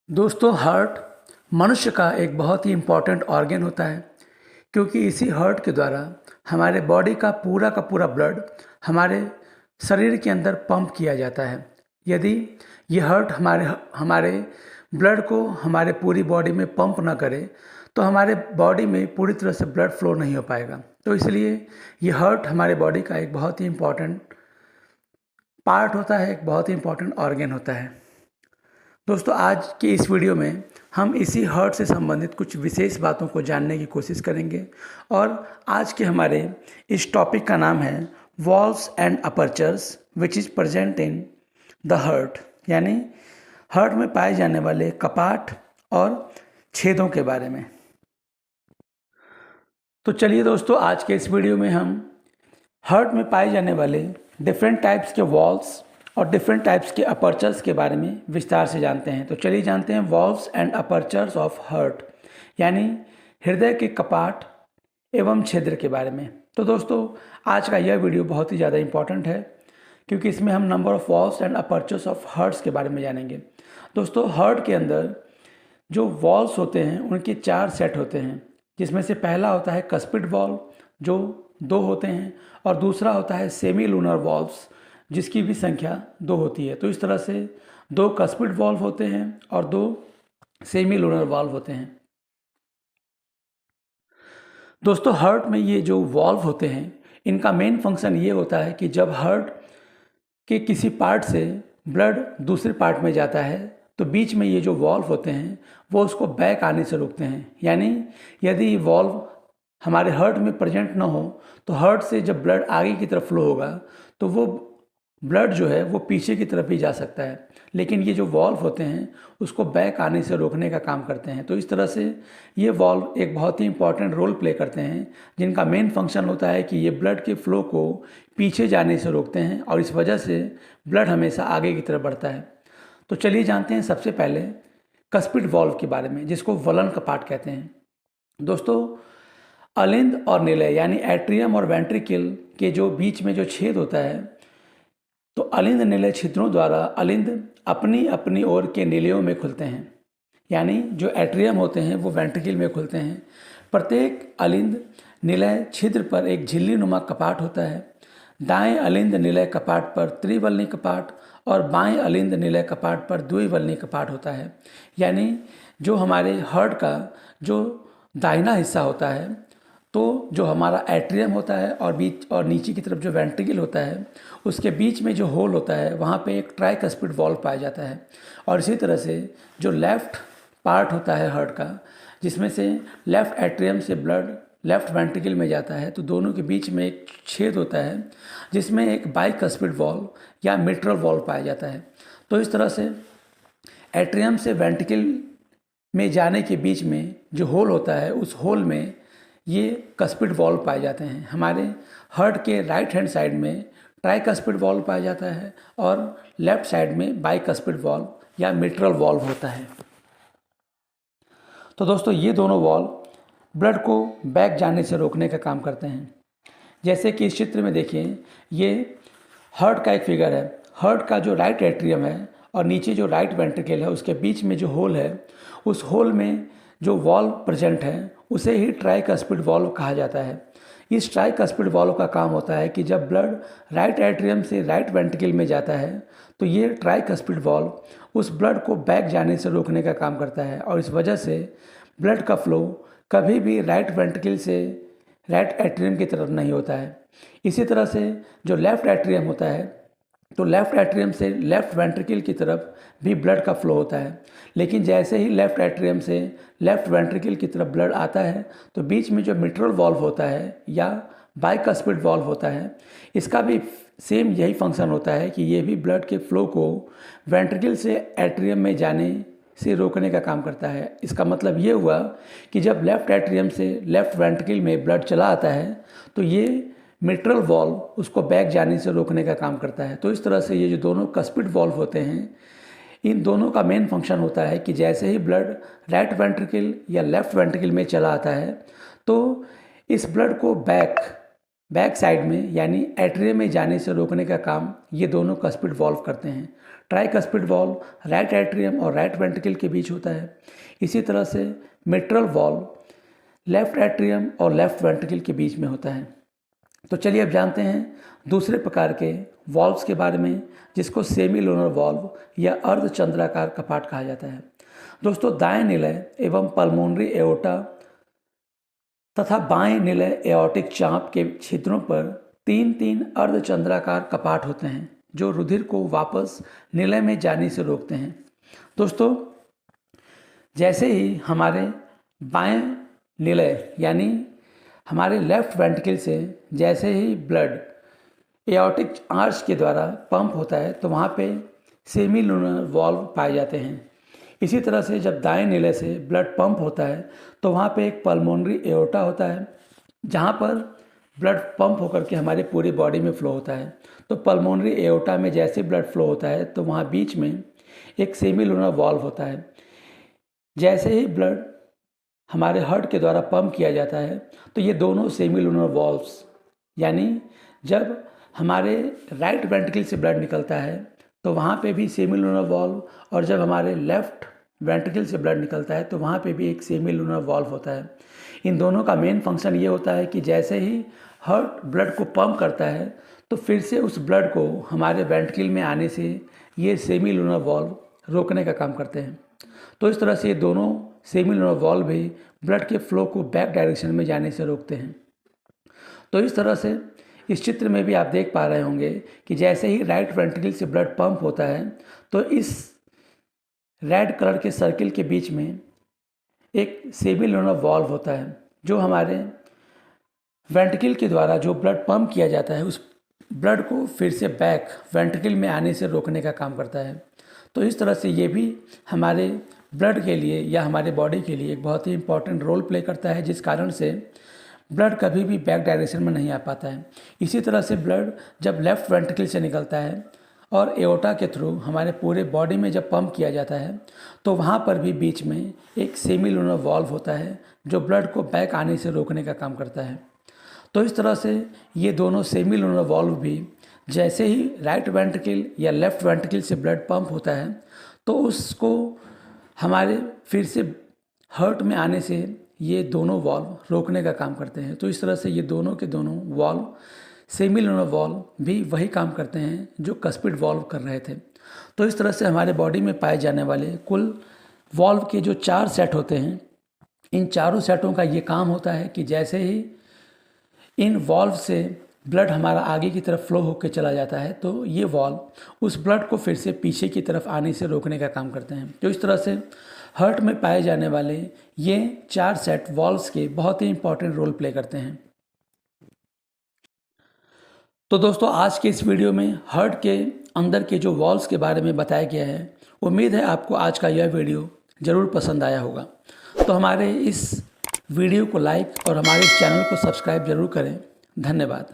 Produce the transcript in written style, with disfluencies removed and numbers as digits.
दोस्तों, हार्ट मनुष्य का एक बहुत ही इम्पॉर्टेंट ऑर्गन होता है, क्योंकि इसी हार्ट के द्वारा हमारे बॉडी का पूरा ब्लड हमारे शरीर के अंदर पंप किया जाता है। यदि ये हार्ट हमारे हमारे ब्लड को हमारे पूरी बॉडी में पंप ना करे तो हमारे बॉडी में पूरी तरह से ब्लड फ्लो नहीं हो पाएगा। तो इसलिए ये हार्ट हमारे बॉडी का एक बहुत ही इम्पॉर्टेंट पार्ट होता है, एक बहुत ही इम्पॉर्टेंट ऑर्गन होता है। दोस्तों, आज की इस वीडियो में हम इसी हार्ट से संबंधित कुछ विशेष बातों को जानने की कोशिश करेंगे और आज के हमारे इस टॉपिक का नाम है valves and apertures which is present in the heart, यानी हार्ट में पाए जाने वाले कपाट और छेदों के बारे में। तो चलिए दोस्तों, आज के इस वीडियो में हम हार्ट में पाए जाने वाले डिफरेंट टाइप्स के वॉल्व्स और डिफरेंट टाइप्स के अपर्चर्स के बारे में विस्तार से जानते हैं। तो चलिए जानते हैं valves and apertures of heart, यानी हृदय के कपाट एवं छिद्र के बारे में। तो दोस्तों, आज का यह वीडियो बहुत ही ज़्यादा इम्पॉर्टेंट है, क्योंकि इसमें हम number of valves and apertures of hearts के बारे में जानेंगे। दोस्तों, हार्ट के अंदर जो वॉल्व्स होते हैं उनके 4 सेट होते हैं, जिसमें से पहला होता है कस्पिड वॉल्व जो 2 होते हैं, और दूसरा होता है सेमी लूनर वॉल्व्स जिसकी भी संख्या 2 होती है। तो इस तरह से 2 कस्पिड वॉल्व होते हैं और 2 सेमी लूनर वॉल्व होते हैं। दोस्तों, हार्ट में ये जो वॉल्व होते हैं इनका मेन फंक्शन ये होता है कि जब हार्ट के किसी पार्ट से ब्लड दूसरे पार्ट में जाता है तो बीच में ये जो वॉल्व होते हैं वो उसको बैक आने से रोकते हैं। यानी यदि ये वॉल्व हमारे हार्ट में प्रेजेंट ना हो तो हार्ट से जब ब्लड आगे की तरफ फ्लो होगा तो वो ब्लड जो है वो पीछे की तरफ ही जा सकता है, लेकिन ये जो वॉल्व होते हैं उसको बैक आने से रोकने का काम करते हैं। तो इस तरह से ये वॉल्व एक बहुत ही इंपॉर्टेंट रोल प्ले करते हैं, जिनका मेन फंक्शन होता है कि ये ब्लड के फ्लो को पीछे जाने से रोकते हैं और इस वजह से ब्लड हमेशा आगे की तरफ बढ़ता है। तो चलिए जानते हैं सबसे पहले कस्पिड वॉल्व के बारे में, जिसको वलन कपाट कहते हैं। दोस्तों, अलिंद और निलय यानी एट्रियम और वेंट्रिकल के जो बीच में जो छेद होता है, तो अलिंद निलय छिद्रों द्वारा अलिंद अपनी अपनी ओर के निलयों में खुलते हैं। यानी जो एट्रियम होते हैं वो वेंट्रिकल में खुलते हैं। प्रत्येक अलिंद निलय छिद्र पर एक झिल्ली नुमा कपाट होता है। दाएं अलिंद निलय कपाट पर त्रिवलनी कपाट और बाएं अलिंद निलय कपाट पर द्विवलनी कपाट होता है। यानी जो हमारे हार्ट का जो दाहिना हिस्सा होता है, तो जो हमारा एट्रियम होता है और बीच और नीचे की तरफ जो वेंट्रिकल होता है उसके बीच में जो होल होता है वहाँ पे एक ट्राइकस्पिड वॉल्व पाया जाता है। और इसी तरह से जो लेफ़्ट पार्ट होता है हार्ट का, जिसमें से लेफ़्ट एट्रियम से ब्लड लेफ़्ट वेंट्रिकल में जाता है, तो दोनों के बीच में एक छेद होता है जिसमें एक बाइकस्पिड वॉल्व या मिट्रल वॉल्व पाया जाता है। तो इस तरह से एट्रियम से वेंट्रिकल में जाने के बीच में जो होल होता है उस होल में ये कस्पिड वॉल्व पाए जाते हैं। हमारे हार्ट के राइट हैंड साइड में ट्राइकस्पिड वॉल्व पाया जाता है और लेफ्ट साइड में बाइकस्पिड वॉल्व या मिट्रल वॉल्व होता है। तो दोस्तों, ये दोनों वॉल्व ब्लड को बैक जाने से रोकने का काम करते हैं। जैसे कि इस चित्र में देखिए, ये हार्ट का एक फिगर है। हार्ट का जो राइट एट्रियम है और नीचे जो राइट वेंट्रिकल है उसके बीच में जो होल है, उस होल में जो वॉल्व प्रेजेंट है उसे ही ट्राइकस्पिड वॉल्व कहा जाता है। इस ट्राइकस्पिड वॉल्व का काम होता है कि जब ब्लड राइट एट्रियम से राइट वेंट्रिकल में जाता है तो ये ट्राइकस्पिड वॉल्व उस ब्लड को बैक जाने से रोकने का काम करता है और इस वजह से ब्लड का फ्लो कभी भी राइट वेंट्रिकल से राइट एट्रियम की तरफ नहीं होता है। इसी तरह से जो लेफ़्ट एट्रियम होता है, तो लेफ़्ट एट्रियम से लेफ़्ट वेंट्रिकल की तरफ भी ब्लड का फ्लो होता है, लेकिन जैसे ही लेफ़्ट एट्रियम से लेफ़्ट वेंट्रिकल की तरफ ब्लड आता है तो बीच में जो मिट्रल वॉल्व होता है या बाइकस्पिड वॉल्व होता है, इसका भी सेम यही फंक्शन होता है कि ये भी ब्लड के फ्लो को वेंट्रिकल से एट्रियम में जाने से रोकने का काम करता है। इसका मतलब ये हुआ कि जब लेफ़्ट एट्रियम से लेफ़्ट वेंट्रिकल में ब्लड चला आता है तो ये मिट्रल वॉल्व उसको बैक जाने से रोकने का काम करता है। तो इस तरह से ये जो दोनों कस्पिड वॉल्व होते हैं, इन दोनों का मेन फंक्शन होता है कि जैसे ही ब्लड राइट वेंट्रिकल या लेफ़्ट वेंट्रिकल में चला आता है तो इस ब्लड को बैक बैक साइड में यानी एट्रियम में जाने से रोकने का काम ये दोनों कस्पिड वॉल्व करते हैं। ट्राइकस्पिड वॉल्व राइट एट्रियम और राइट वेंट्रिकल के बीच होता है। इसी तरह से मिट्रल वॉल्व लेफ्ट एट्रियम और लेफ्ट वेंट्रिकल के बीच में होता है। तो चलिए अब जानते हैं दूसरे प्रकार के वॉल्व्स के बारे में, जिसको सेमी लूनर वॉल्व या अर्धचंद्राकार कपाट कहा जाता है। दोस्तों, दाएं निलय एवं पल्मोनरी एओर्टा तथा बाएं निलय एओर्टिक चाप के छिद्रों पर 3-3 अर्धचंद्राकार कपाट होते हैं जो रुधिर को वापस निलय में जाने से रोकते हैं। दोस्तों, जैसे ही हमारे बाएं निलय यानी हमारे लेफ्ट वेंट्रिकल से जैसे ही ब्लड एओर्टिक आर्च के द्वारा पंप होता है तो वहाँ पे सेमी लूनर वॉल्व पाए जाते हैं। इसी तरह से जब दाएं निलय से ब्लड पंप होता है तो वहाँ पे एक पल्मोनरी एओर्टा होता है जहाँ पर ब्लड पंप होकर के हमारे पूरी बॉडी में फ्लो होता है। तो पल्मोनरी एओर्टा में जैसे ब्लड फ्लो होता है तो वहाँ बीच में एक सेमी लूनर वॉल्व होता है। जैसे ही ब्लड हमारे हार्ट के द्वारा पंप किया जाता है तो ये दोनों सेमी लूनर वॉल्व्स यानी जब हमारे राइट वेंट्रिकल से ब्लड निकलता है तो वहाँ पे भी सेमी लूनर वॉल्व, और जब हमारे लेफ्ट वेंट्रिकल से ब्लड निकलता है तो वहाँ पे भी एक सेमी लूनर वॉल्व होता है। इन दोनों का मेन फंक्शन ये होता है कि जैसे ही हार्ट ब्लड को पंप करता है तो फिर से उस ब्लड को हमारे वेंट्रिकल में आने से ये सेमी लूनर वॉल्व रोकने का काम करते हैं। तो इस तरह से ये दोनों सेमी लूनर वॉल्व भी ब्लड के फ्लो को बैक डायरेक्शन में जाने से रोकते हैं। तो इस तरह से इस चित्र में भी आप देख पा रहे होंगे कि जैसे ही राइट वेंट्रिकल से ब्लड पंप होता है तो इस रेड कलर के सर्किल के बीच में एक सेमी लूनर वॉल्व होता है जो हमारे वेंट्रिकल के द्वारा जो ब्लड पंप किया जाता है उस ब्लड को फिर से बैक वेंट्रिकल में आने से रोकने का काम करता है। तो इस तरह से ये भी हमारे ब्लड के लिए या हमारे बॉडी के लिए एक बहुत ही इम्पॉर्टेंट रोल प्ले करता है, जिस कारण से ब्लड कभी भी बैक डायरेक्शन में नहीं आ पाता है। इसी तरह से ब्लड जब लेफ्ट वेंट्रिकल से निकलता है और एओर्टा के थ्रू हमारे पूरे बॉडी में जब पंप किया जाता है तो वहाँ पर भी बीच में एक सेमी लूनर वॉल्व होता है जो ब्लड को बैक आने से रोकने का काम करता है। तो इस तरह से ये दोनों सेमी लूनर वॉल्व भी जैसे ही राइट वेंट्रिकल या लेफ्ट वेंट्रिकल से ब्लड पंप होता है तो उसको हमारे फिर से हार्ट में आने से ये दोनों वॉल्व रोकने का काम करते हैं। तो इस तरह से ये दोनों के दोनों वॉल्व सेमी लूनर वॉल्व भी वही काम करते हैं जो कस्पिड वॉल्व कर रहे थे। तो इस तरह से हमारे बॉडी में पाए जाने वाले कुल वॉल्व के जो 4 सेट होते हैं, इन चारों सेटों का ये काम होता है कि जैसे ही इन वॉल्व से ब्लड हमारा आगे की तरफ फ्लो होकर चला जाता है तो ये वॉल्व उस ब्लड को फिर से पीछे की तरफ आने से रोकने का काम करते हैं। तो इस तरह से हार्ट में पाए जाने वाले ये 4 सेट वॉल्व्स के बहुत ही इंपॉर्टेंट रोल प्ले करते हैं। तो दोस्तों, आज के इस वीडियो में हार्ट के अंदर के जो वॉल्व्स के बारे में बताया गया है, उम्मीद है आपको आज का यह वीडियो ज़रूर पसंद आया होगा। तो हमारे इस वीडियो को लाइक और हमारे इस चैनल को सब्सक्राइब जरूर करें। धन्यवाद।